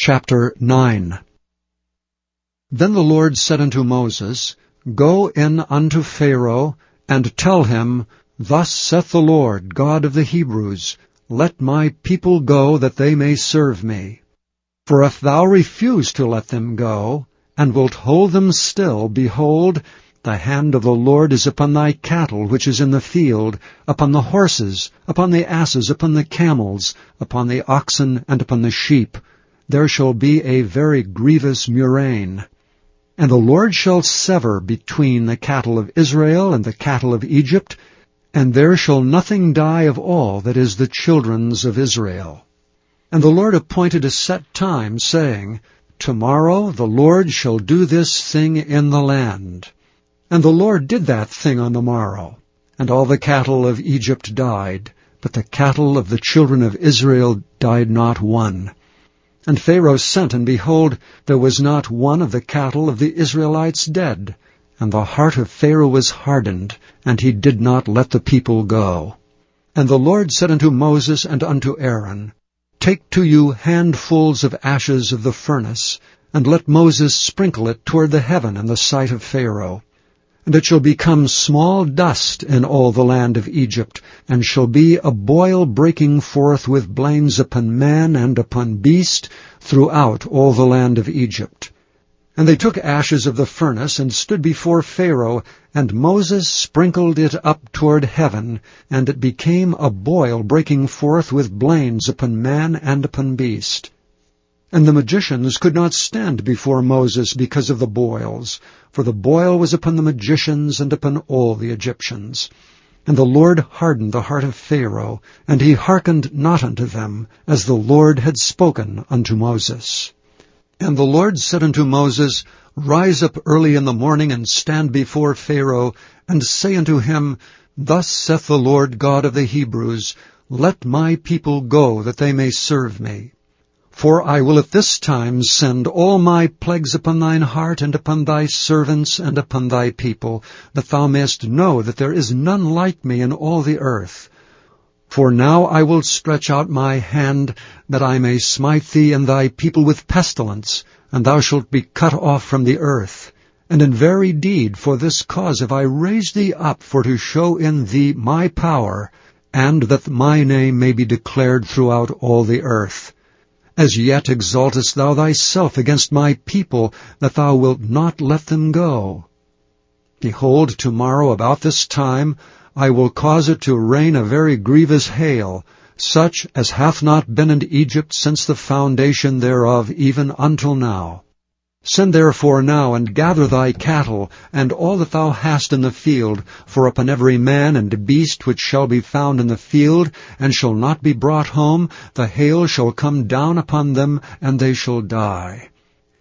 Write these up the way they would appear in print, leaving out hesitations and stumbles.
Chapter 9. Then the Lord said unto Moses, Go in unto Pharaoh, and tell him, Thus saith the Lord, God of the Hebrews, Let my people go, that they may serve me. For if thou refuse to let them go, and wilt hold them still, behold, the hand of the Lord is upon thy cattle which is in the field, upon the horses, upon the asses, upon the camels, upon the oxen, and upon the sheep. There shall be a very grievous murrain. And the Lord shall sever between the cattle of Israel and the cattle of Egypt, and there shall nothing die of all that is the children's of Israel. And the Lord appointed a set time, saying, Tomorrow the Lord shall do this thing in the land. And the Lord did that thing on the morrow. And all the cattle of Egypt died, but the cattle of the children of Israel died not one. And Pharaoh sent, and behold, there was not one of the cattle of the Israelites dead. And the heart of Pharaoh was hardened, and he did not let the people go. And the Lord said unto Moses and unto Aaron, Take to you handfuls of ashes of the furnace, and let Moses sprinkle it toward the heaven in the sight of Pharaoh. And it shall become small dust in all the land of Egypt, and shall be a boil breaking forth with blains upon man and upon beast throughout all the land of Egypt. And they took ashes of the furnace, and stood before Pharaoh, and Moses sprinkled it up toward heaven, and it became a boil breaking forth with blains upon man and upon beast. And the magicians could not stand before Moses because of the boils, for the boil was upon the magicians and upon all the Egyptians. And the Lord hardened the heart of Pharaoh, and he hearkened not unto them, as the Lord had spoken unto Moses. And the Lord said unto Moses, Rise up early in the morning, and stand before Pharaoh, and say unto him, Thus saith the Lord God of the Hebrews, Let my people go, that they may serve me. For I will at this time send all my plagues upon thine heart, and upon thy servants, and upon thy people, that thou mayest know that there is none like me in all the earth. For now I will stretch out my hand, that I may smite thee and thy people with pestilence, and thou shalt be cut off from the earth. And in very deed for this cause have I raised thee up, for to show in thee my power, and that my name may be declared throughout all the earth. As yet exaltest thou thyself against my people, that thou wilt not let them go. Behold, tomorrow about this time I will cause it to rain a very grievous hail, such as hath not been in Egypt since the foundation thereof even until now. Send therefore now, and gather thy cattle, and all that thou hast in the field, for upon every man and beast which shall be found in the field, and shall not be brought home, the hail shall come down upon them, and they shall die.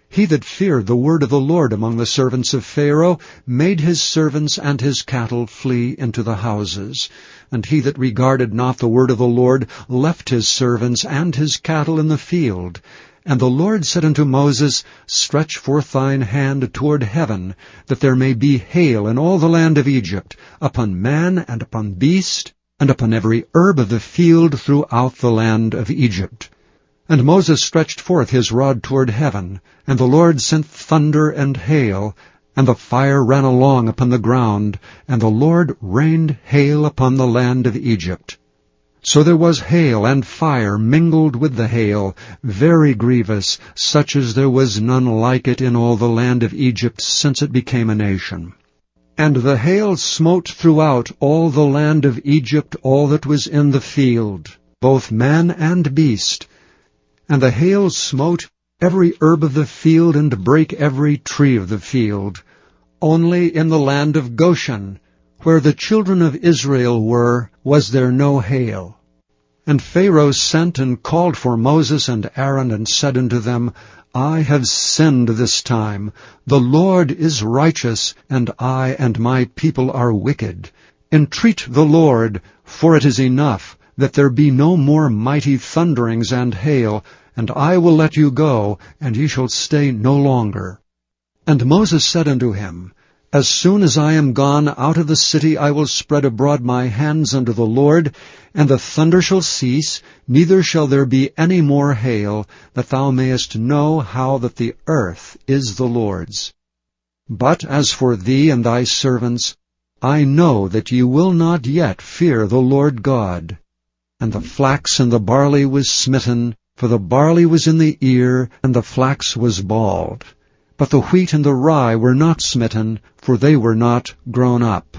He that feared the word of the Lord among the servants of Pharaoh made his servants and his cattle flee into the houses. And he that regarded not the word of the Lord left his servants and his cattle in the field. And the Lord said unto Moses, Stretch forth thine hand toward heaven, that there may be hail in all the land of Egypt, upon man and upon beast, and upon every herb of the field throughout the land of Egypt. And Moses stretched forth his rod toward heaven, and the Lord sent thunder and hail, and the fire ran along upon the ground, and the Lord rained hail upon the land of Egypt. So there was hail and fire mingled with the hail, very grievous, such as there was none like it in all the land of Egypt since it became a nation. And the hail smote throughout all the land of Egypt all that was in the field, both man and beast. And the hail smote every herb of the field, and brake every tree of the field. Only in the land of Goshen, where the children of Israel were, was there no hail. And Pharaoh sent and called for Moses and Aaron, and said unto them, I have sinned this time. The Lord is righteous, and I and my people are wicked. Entreat the Lord, for it is enough, that there be no more mighty thunderings and hail, and I will let you go, and ye shall stay no longer. And Moses said unto him, As soon as I am gone out of the city, I will spread abroad my hands unto the Lord, and the thunder shall cease, neither shall there be any more hail, that thou mayest know how that the earth is the Lord's. But as for thee and thy servants, I know that ye will not yet fear the Lord God. And the flax and the barley was smitten, for the barley was in the ear, and the flax was bald. But the wheat and the rye were not smitten, for they were not grown up.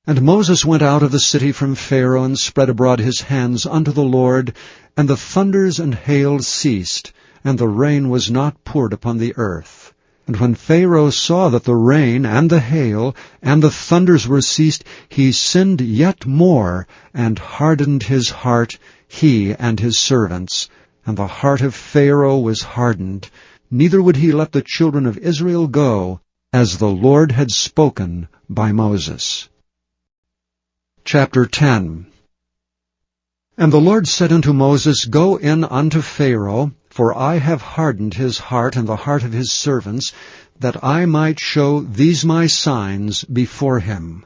And Moses went out of the city from Pharaoh, and spread abroad his hands unto the Lord, and the thunders and hail ceased, and the rain was not poured upon the earth. And when Pharaoh saw that the rain and the hail and the thunders were ceased, he sinned yet more, and hardened his heart, he and his servants. And the heart of Pharaoh was hardened, neither would he let the children of Israel go, as the Lord had spoken by Moses. Chapter 10. And the Lord said unto Moses, Go in unto Pharaoh, for I have hardened his heart and the heart of his servants, that I might show these my signs before him.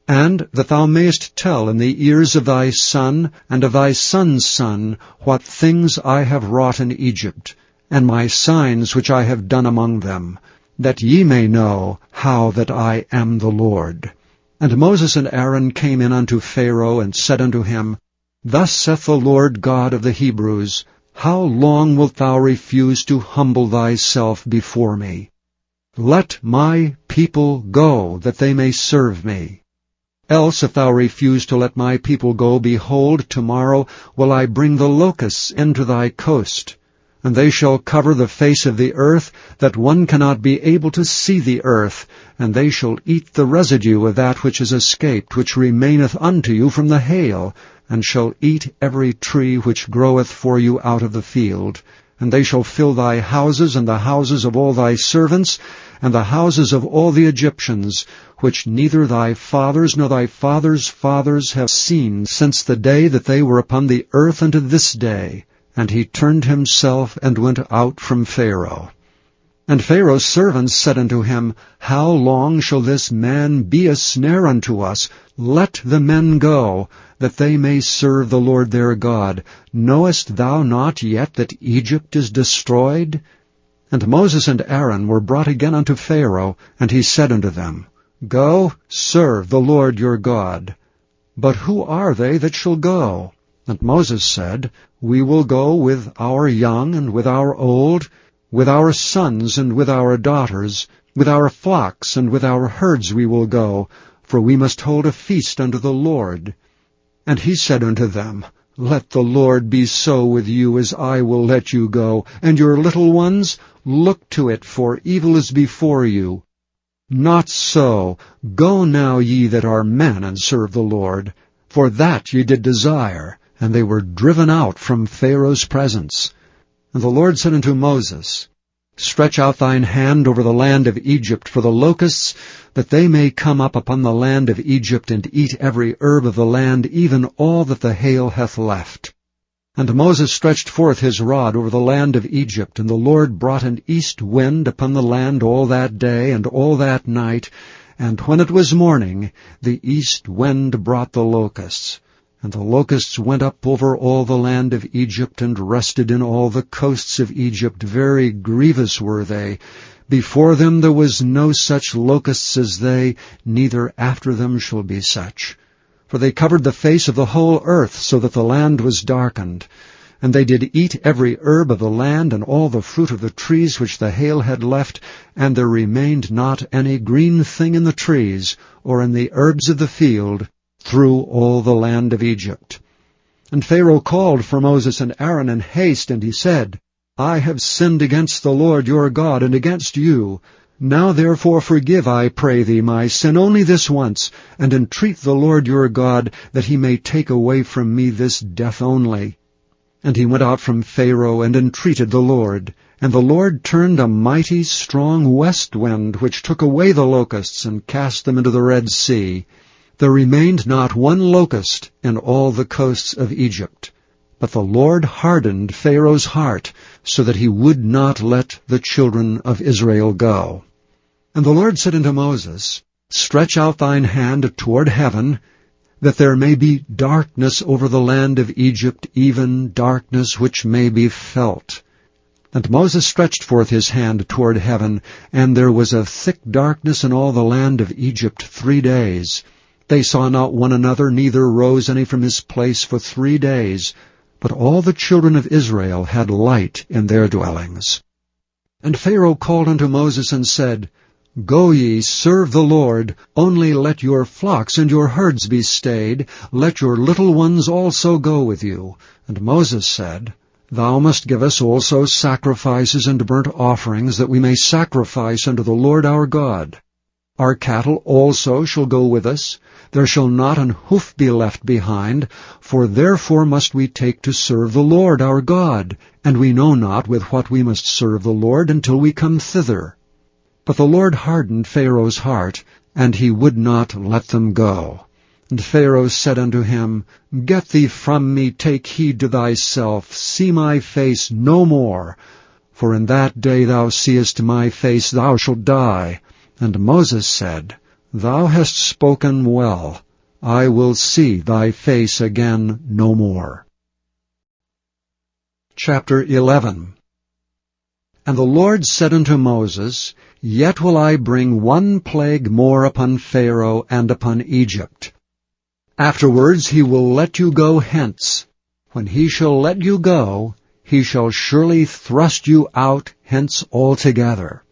And that thou mayest tell in the ears of thy son and of thy son's son what things I have wrought in Egypt, and my signs which I have done among them, that ye may know how that I am the Lord. And Moses and Aaron came in unto Pharaoh, and said unto him, Thus saith the Lord God of the Hebrews, How long wilt thou refuse to humble thyself before me? Let my people go, that they may serve me. Else, if thou refuse to let my people go, behold, tomorrow will I bring the locusts into thy coast, and they shall cover the face of the earth, that one cannot be able to see the earth, and they shall eat the residue of that which is escaped, which remaineth unto you from the hail, and shall eat every tree which groweth for you out of the field. And they shall fill thy houses, and the houses of all thy servants, and the houses of all the Egyptians, which neither thy fathers nor thy fathers' fathers have seen since the day that they were upon the earth unto this day. And he turned himself and went out from Pharaoh. And Pharaoh's servants said unto him, How long shall this man be a snare unto us? Let the men go, that they may serve the Lord their God. Knowest thou not yet that Egypt is destroyed? And Moses and Aaron were brought again unto Pharaoh, and he said unto them, Go, serve the Lord your God. But who are they that shall go? And Moses said, We will go with our young and with our old, with our sons and with our daughters, with our flocks and with our herds we will go, for we must hold a feast unto the Lord. And he said unto them, Let the Lord be so with you as I will let you go, and your little ones, look to it, for evil is before you. Not so. Go now ye that are men, and serve the Lord, for that ye did desire. And they were driven out from Pharaoh's presence. And the Lord said unto Moses, Stretch out thine hand over the land of Egypt for the locusts, that they may come up upon the land of Egypt, and eat every herb of the land, even all that the hail hath left. And Moses stretched forth his rod over the land of Egypt, and the Lord brought an east wind upon the land all that day and all that night, and when it was morning, the east wind brought the locusts. And the locusts went up over all the land of Egypt, and rested in all the coasts of Egypt. Very grievous were they. Before them there was no such locusts as they, neither after them shall be such. For they covered the face of the whole earth, so that the land was darkened. And they did eat every herb of the land, and all the fruit of the trees which the hail had left, and there remained not any green thing in the trees, or in the herbs of the field, through all the land of Egypt. And Pharaoh called for Moses and Aaron in haste, and he said, I have sinned against the Lord your God, and against you. Now therefore forgive, I pray thee, my sin only this once, and entreat the Lord your God, that he may take away from me this death only. And he went out from Pharaoh, and entreated the Lord. And the Lord turned a mighty strong west wind, which took away the locusts, and cast them into the Red Sea. There remained not one locust in all the coasts of Egypt. But the Lord hardened Pharaoh's heart, so that he would not let the children of Israel go. And the Lord said unto Moses, Stretch out thine hand toward heaven, that there may be darkness over the land of Egypt, even darkness which may be felt. And Moses stretched forth his hand toward heaven, and there was a thick darkness in all the land of Egypt 3 days. They saw not one another, neither rose any from his place for 3 days. But all the children of Israel had light in their dwellings. And Pharaoh called unto Moses and said, Go ye, serve the Lord, only let your flocks and your herds be stayed, let your little ones also go with you. And Moses said, Thou must give us also sacrifices and burnt offerings, that we may sacrifice unto the Lord our God. Our cattle also shall go with us. There shall not an hoof be left behind, for therefore must we take to serve the Lord our God, and we know not with what we must serve the Lord until we come thither. But the Lord hardened Pharaoh's heart, and he would not let them go. And Pharaoh said unto him, Get thee from me, take heed to thyself, see my face no more. For in that day thou seest my face, thou shalt die. And Moses said, Thou hast spoken well. I will see thy face again no more. Chapter 11. And the Lord said unto Moses, Yet will I bring one plague more upon Pharaoh and upon Egypt. Afterwards he will let you go hence. When he shall let you go, he shall surely thrust you out hence altogether.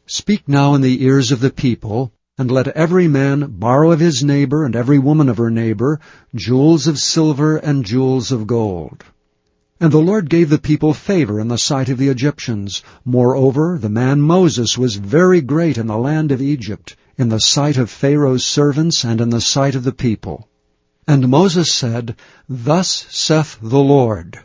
Speak now in the ears of the people, and let every man borrow of his neighbor and every woman of her neighbor jewels of silver and jewels of gold. And the Lord gave the people favor in the sight of the Egyptians. Moreover, the man Moses was very great in the land of Egypt, in the sight of Pharaoh's servants and in the sight of the people. And Moses said, Thus saith the Lord,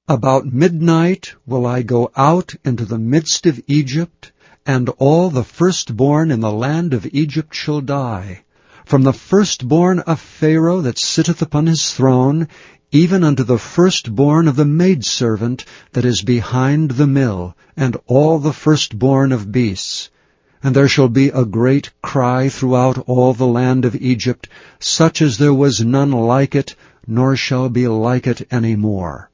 About midnight will I go out into the midst of Egypt, and all the firstborn in the land of Egypt shall die, from the firstborn of Pharaoh that sitteth upon his throne, even unto the firstborn of the maidservant that is behind the mill, and all the firstborn of beasts. And there shall be a great cry throughout all the land of Egypt, such as there was none like it, nor shall be like it any more.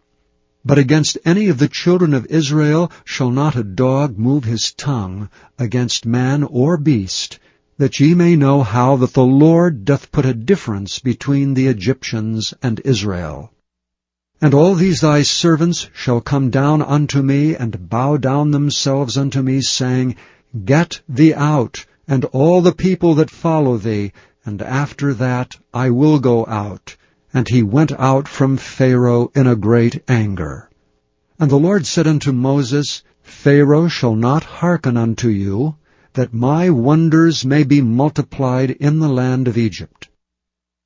But against any of the children of Israel shall not a dog move his tongue against man or beast, that ye may know how that the Lord doth put a difference between the Egyptians and Israel. And all these thy servants shall come down unto me, and bow down themselves unto me, saying, Get thee out, and all the people that follow thee, and after that I will go out. And he went out from Pharaoh in a great anger. And the Lord said unto Moses, Pharaoh shall not hearken unto you, that my wonders may be multiplied in the land of Egypt.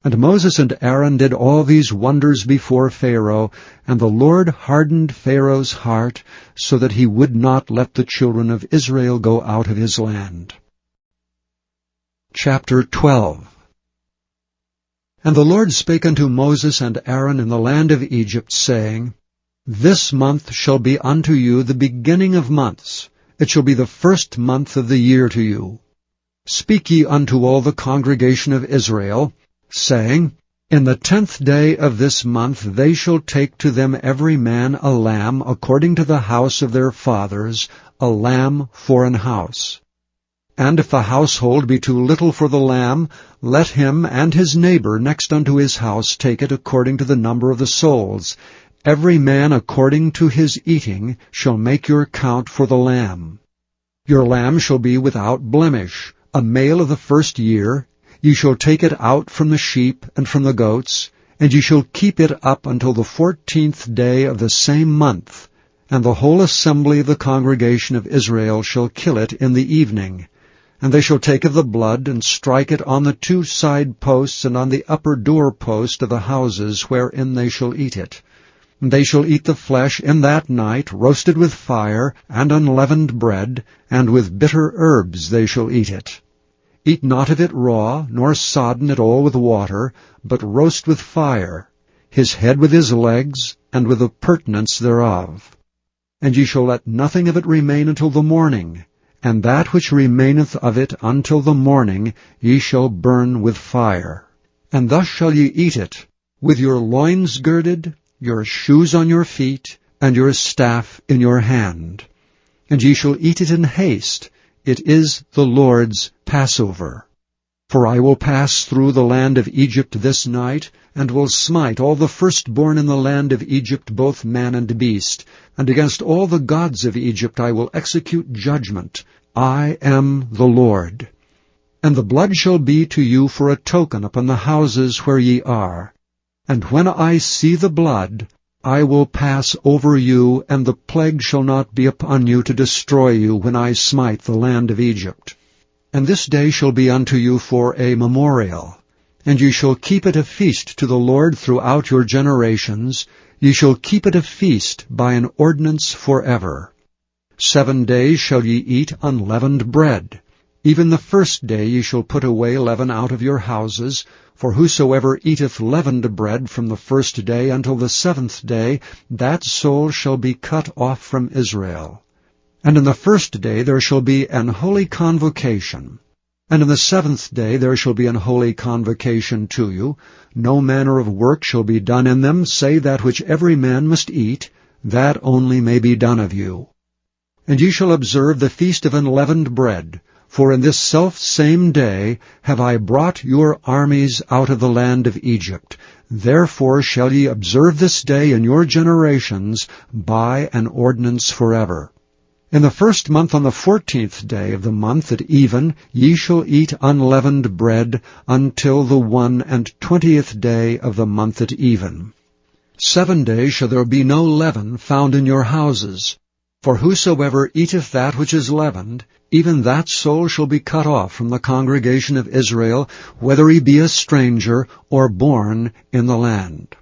And Moses and Aaron did all these wonders before Pharaoh, and the Lord hardened Pharaoh's heart, so that he would not let the children of Israel go out of his land. Chapter 12. And the Lord spake unto Moses and Aaron in the land of Egypt, saying, This month shall be unto you the beginning of months. It shall be the first month of the year to you. Speak ye unto all the congregation of Israel, saying, In the 10th day of this month they shall take to them every man a lamb according to the house of their fathers, a lamb for an house. And if the household be too little for the lamb, let him and his neighbor next unto his house take it according to the number of the souls. Every man according to his eating shall make your count for the lamb. Your lamb shall be without blemish, a male of the first year. Ye shall take it out from the sheep and from the goats, and ye shall keep it up until the 14th day of the same month. And the whole assembly of the congregation of Israel shall kill it in the evening. And they shall take of the blood, and strike it on the 2 side posts, and on the upper door post of the houses wherein they shall eat it. And they shall eat the flesh in that night, roasted with fire, and unleavened bread, and with bitter herbs they shall eat it. Eat not of it raw, nor sodden it all with water, but roast with fire, his head with his legs, and with the purtenance thereof. And ye shall let nothing of it remain until the morning, and that which remaineth of it until the morning ye shall burn with fire. And thus shall ye eat it, with your loins girded, your shoes on your feet, and your staff in your hand. And ye shall eat it in haste. It is the Lord's Passover. For I will pass through the land of Egypt this night, and will smite all the firstborn in the land of Egypt, both man and beast. And against all the gods of Egypt I will execute judgment. I am the Lord. And the blood shall be to you for a token upon the houses where ye are. And when I see the blood, I will pass over you, and the plague shall not be upon you to destroy you when I smite the land of Egypt. And this day shall be unto you for a memorial, and ye shall keep it a feast to the Lord throughout your generations. Ye shall keep it a feast by an ordinance forever. 7 days shall ye eat unleavened bread. Even the first day ye shall put away leaven out of your houses, for whosoever eateth leavened bread from the first day until the 7th day, that soul shall be cut off from Israel. And in the first day there shall be an holy convocation. And in the 7th day there shall be an holy convocation to you. No manner of work shall be done in them, save that which every man must eat, that only may be done of you. And ye shall observe the feast of unleavened bread, for in this selfsame day have I brought your armies out of the land of Egypt. Therefore shall ye observe this day in your generations by an ordinance forever. In the 1st month on the 14th day of the month at even ye shall eat unleavened bread until the 21st day of the month at even. 7 days shall there be no leaven found in your houses. For whosoever eateth that which is leavened, even that soul shall be cut off from the congregation of Israel, whether he be a stranger or born in the land.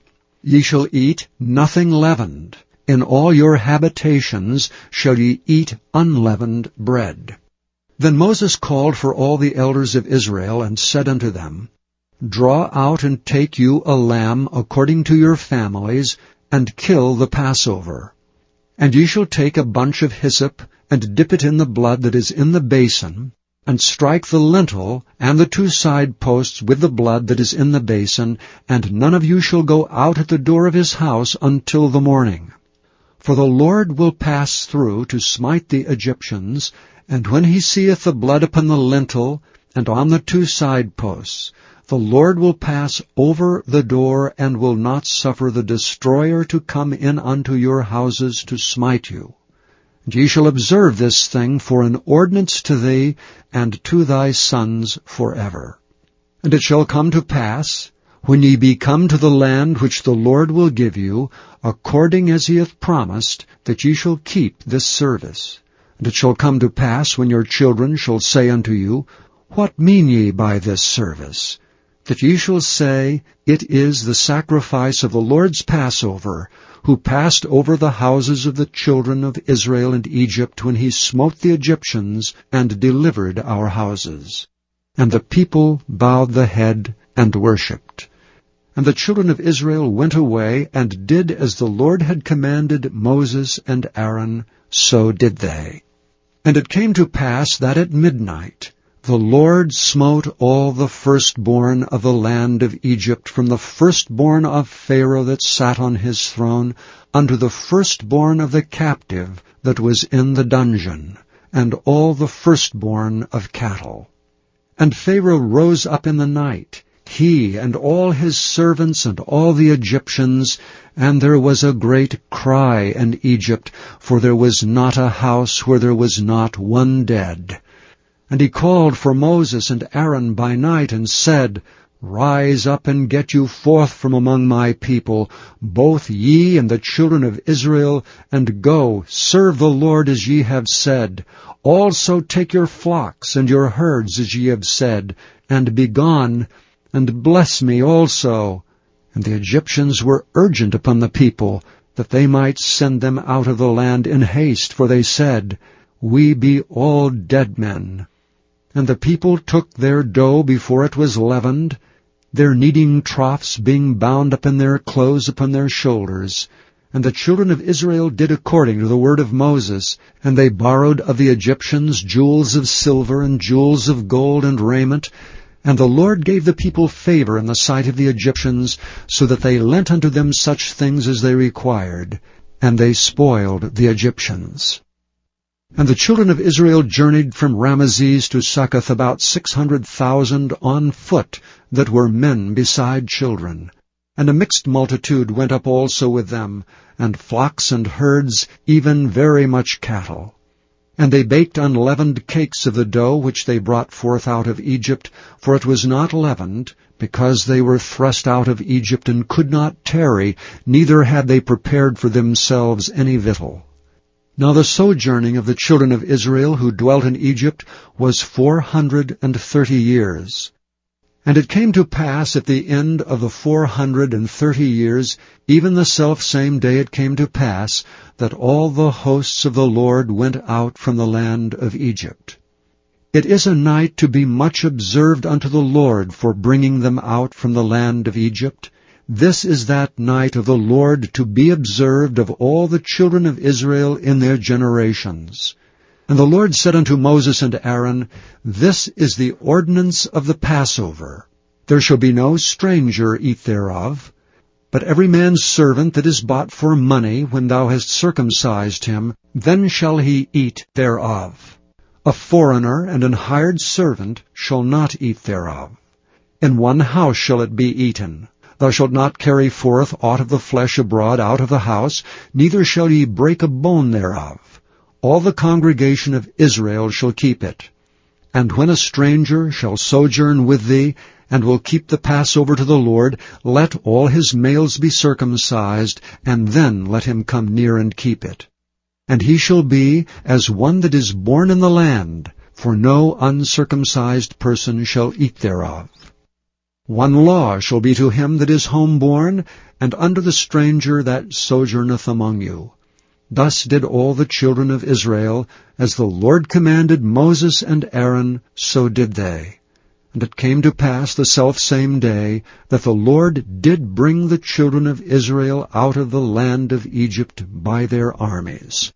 Ye shall eat nothing leavened. In all your habitations shall ye eat unleavened bread. Then Moses called for all the elders of Israel, and said unto them, Draw out and take you a lamb according to your families, and kill the Passover. And ye shall take a bunch of hyssop, and dip it in the blood that is in the basin, and strike the lintel and the 2 side posts with the blood that is in the basin, and none of you shall go out at the door of his house until the morning. For the Lord will pass through to smite the Egyptians, and when he seeth the blood upon the lintel and on the 2 side posts, the Lord will pass over the door, and will not suffer the destroyer to come in unto your houses to smite you. And ye shall observe this thing for an ordinance to thee and to thy sons forever. And it shall come to pass, when ye be come to the land which the Lord will give you, according as he hath promised, that ye shall keep this service. And it shall come to pass, when your children shall say unto you, What mean ye by this service? That ye shall say, It is the sacrifice of the Lord's Passover, who passed over the houses of the children of Israel and Egypt, when he smote the Egyptians, and delivered our houses. And the people bowed the head and worshipped. And the children of Israel went away, and did as the Lord had commanded Moses and Aaron, so did they. And it came to pass that at midnight the Lord smote all the firstborn of the land of Egypt, from the firstborn of Pharaoh that sat on his throne, unto the firstborn of the captive that was in the dungeon, and all the firstborn of cattle. And Pharaoh rose up in the night, he and all his servants and all the Egyptians, and there was a great cry in Egypt, for there was not a house where there was not one dead. And he called for Moses and Aaron by night, and said, Rise up and get you forth from among my people, both ye and the children of Israel, and go, serve the Lord as ye have said. Also take your flocks and your herds as ye have said, and be gone, and bless me also. And the Egyptians were urgent upon the people, that they might send them out of the land in haste, for they said, We be all dead men. And the people took their dough before it was leavened, their kneading troughs being bound up in their clothes upon their shoulders. And the children of Israel did according to the word of Moses, and they borrowed of the Egyptians jewels of silver and jewels of gold and raiment. And the Lord gave the people favor in the sight of the Egyptians, so that they lent unto them such things as they required, and they spoiled the Egyptians. And the children of Israel journeyed from Ramesses to Succoth about 600,000 on foot, that were men beside children. And a mixed multitude went up also with them, and flocks and herds, even very much cattle. And they baked unleavened cakes of the dough which they brought forth out of Egypt, for it was not leavened, because they were thrust out of Egypt and could not tarry, neither had they prepared for themselves any victual. Now the sojourning of the children of Israel who dwelt in Egypt was 430 years. And it came to pass at the end of the 430 years, even the selfsame day it came to pass, that all the hosts of the Lord went out from the land of Egypt. It is a night to be much observed unto the Lord for bringing them out from the land of Egypt. This is that night of the Lord to be observed of all the children of Israel in their generations. And the Lord said unto Moses and Aaron, This is the ordinance of the Passover. There shall be no stranger eat thereof. But every man's servant that is bought for money, when thou hast circumcised him, then shall he eat thereof. A foreigner and an hired servant shall not eat thereof. In one house shall it be eaten. Thou shalt not carry forth aught of the flesh abroad out of the house, neither shall ye break a bone thereof. All the congregation of Israel shall keep it. And when a stranger shall sojourn with thee, and will keep the Passover to the Lord, let all his males be circumcised, and then let him come near and keep it. And he shall be as one that is born in the land, for no uncircumcised person shall eat thereof. One law shall be to him that is homeborn, and unto the stranger that sojourneth among you. Thus did all the children of Israel, as the Lord commanded Moses and Aaron, so did they. And it came to pass the selfsame day, that the Lord did bring the children of Israel out of the land of Egypt by their armies.